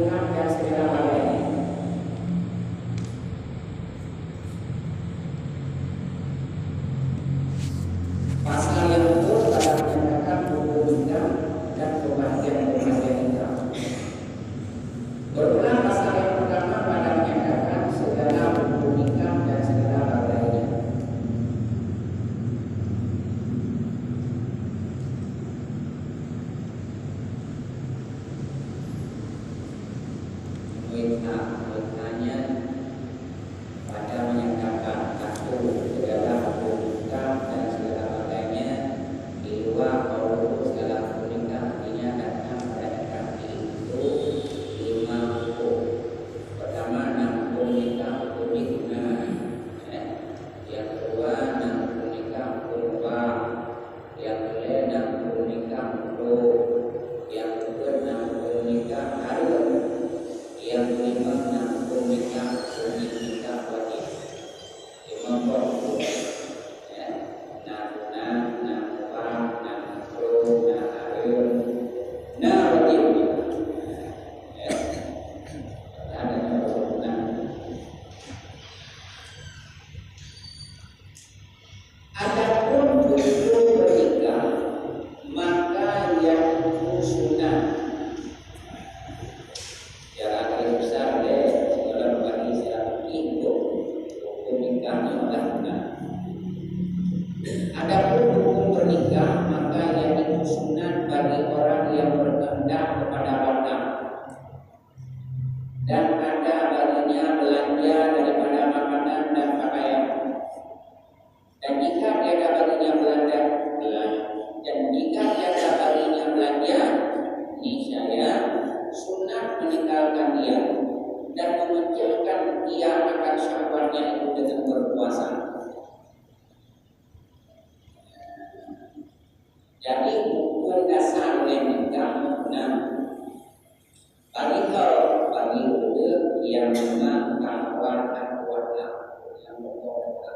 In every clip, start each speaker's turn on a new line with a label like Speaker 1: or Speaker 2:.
Speaker 1: keuntungan dan segala balainya. Pasal yang betul pada menyatakan hukum kita dan pembagian-pembagian kita. Berulang pasal yang pertama pada menyatakan segala hukum kita dan segala balainya. Bertanya pada menyatakan satu segala hukum kita dan segala balainya di luar kalau segala hukum kita artinya datang pada kaki itu 5 hukum. Pertama 6 hukum kita hukum kita, yang kedua 6 hukum kita hukum bang, yang kedua 6 hukum kita hukum, yang kedua 6 hukum kita harus, yang kelima 6 hukum kita wajib. 5 hukum ya, 6 bang, 6 hukum, 6 harus, 6 wajib. Adapun hukum bernikah maka yang hukum sunnah secara garis besar segala bagi secara itu hukum nikahnya adalah sunnah. Adapun hukum bernikah maka yang itu sunnah bagi orang yang berkehendak kepada wanita dan ada baginya belanja daripada makanan dan pakaian. Dan jika tiada baginya belanja, dan jika tiada baginya belanja, niscaya sunnah meninggalkan dia dan memunculkan dia akan syahwatnya itu dengan berpuasa. Jadi hukum dasar nikah bagi kau bagi yang memang kawan yang pokok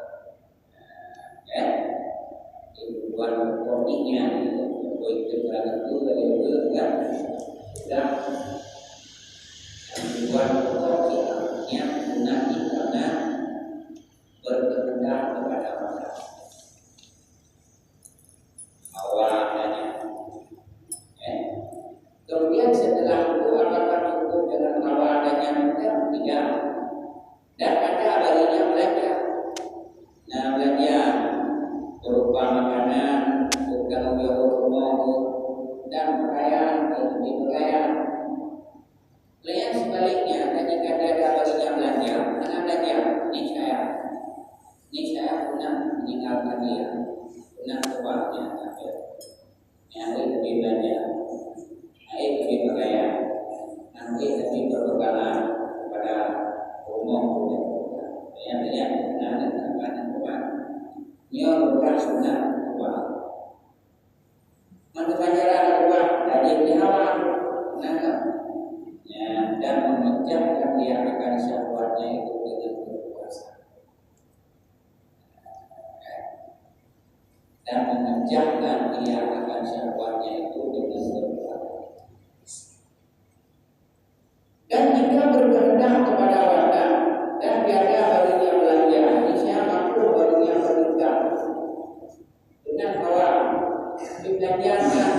Speaker 1: tujuan pokoknya itu berada itu dari kan sudah tujuan pokoknya nanti karena berkehendak kepada orang awalnya kemudian setelah itu apakah cukup dengan awalnya tidak dan ada baginya belanja. Nah belanja berupa makanan, bukan rumah dan pakaian, pakaian. Lain sebaliknya, jika ada baginya belanja, adanya niscaya guna meninggalkan dia, guna keluarnya, yang lebih banyak, lebih pakaian, nanti lebih berpegangan pada rumah. Yang guna dan makanan rumah. Ia bukan sunnah ubah. Mengajarkan ubah dari awal, dan memecahkan dia akan syahwatnya itu dengan berpuasa. Dan memecahkan dia akan syahwatnya itu dengan berpuasa. Dan jika berkehendak kepada wanita dan tiada baginya belanja, niscaya mampu baginya bernikah dengan kawan dibelanjakan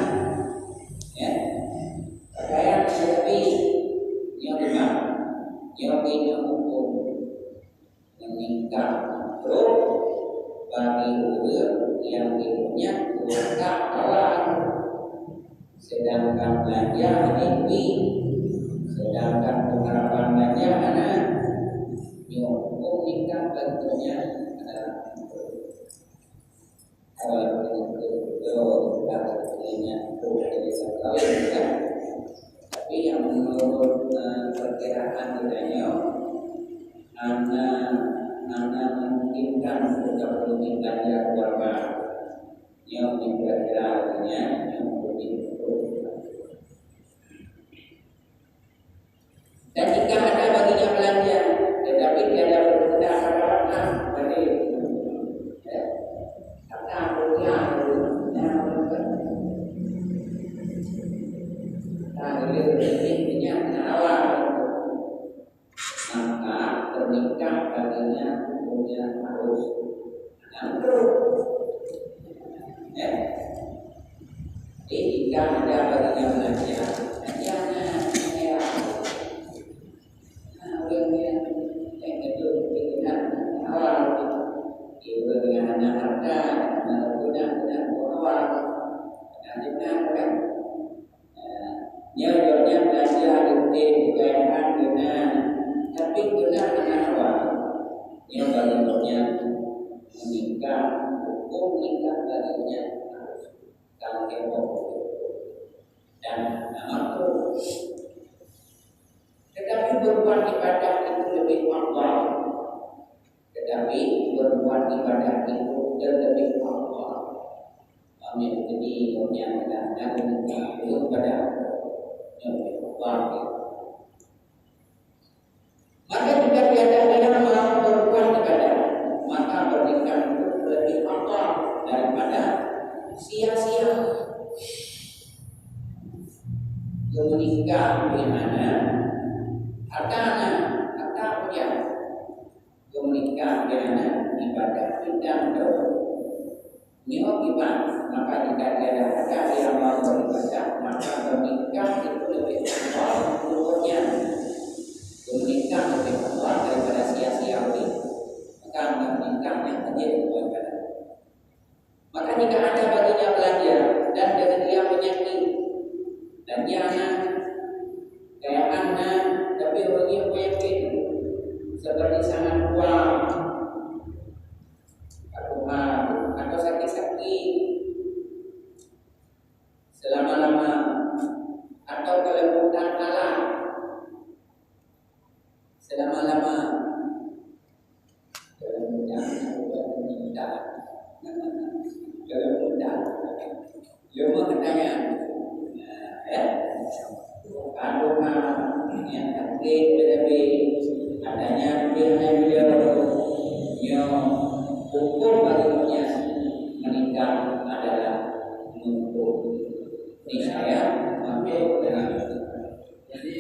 Speaker 1: pakaian lebih yang lima yang punya hukum menikah terus bagi yang punya keluarga kawan, sedangkan belanja ini sedangkan pengharapan belanja anak yang hukum nikah tentunya adalah kalau tapi yang menurut perkiraan kitanya anak memungkinkan untuk belanja keluarga yang dikira-kiranya yang begitu. Dan jika ada baginya belanja, tetapi tiada berkehendak pada wanita, jadi kata punya beliau ini awal, maka pernikah baginya hukumnya harus terus. Ya. Jadi jika ada baginya belajar, jangan ya. Yang itu pikiran awal itu dengan anak harta, guna awal, dan kan. Nyawanya belajar rutin dikaitkan dengan tapi benar dengan awal. Yang baginya menikah, hukum nikah baginya harus kalau dan mampu. Tetapi berbuat ibadah itu lebih afdal. Tetapi berbuat ibadah itu lebih afdal. Kami jadi yang kadang-kadang belum pada yang lebih afdal. Maka jika tiada mau berbuat ibadah, maka berikan itu lebih afdal daripada sia-sia. Menikah bagaimana? Harta punya. Menikah bagaimana? Ibadah tidak ibadah. Maka jika tiada harta yang mau beribadah, maka menikah itu lebih afdal menurutnya. Menikah lebih afdal daripada sia-sia ini. Maka menikahnya menjadi ibadah. Maka jika ada baginya belajar dan dengan dia menyakiti dan jangan kayak anak tapi bagi pemimpin seperti sangat kuat atau sakit-sakit selama-lama atau kelembutan alam selama-lama kelembutan cuma katanya kandungan yang takdir lebih adanya beliau yang hukum baginya menikah adalah untuk ini saya mampu dengan jadi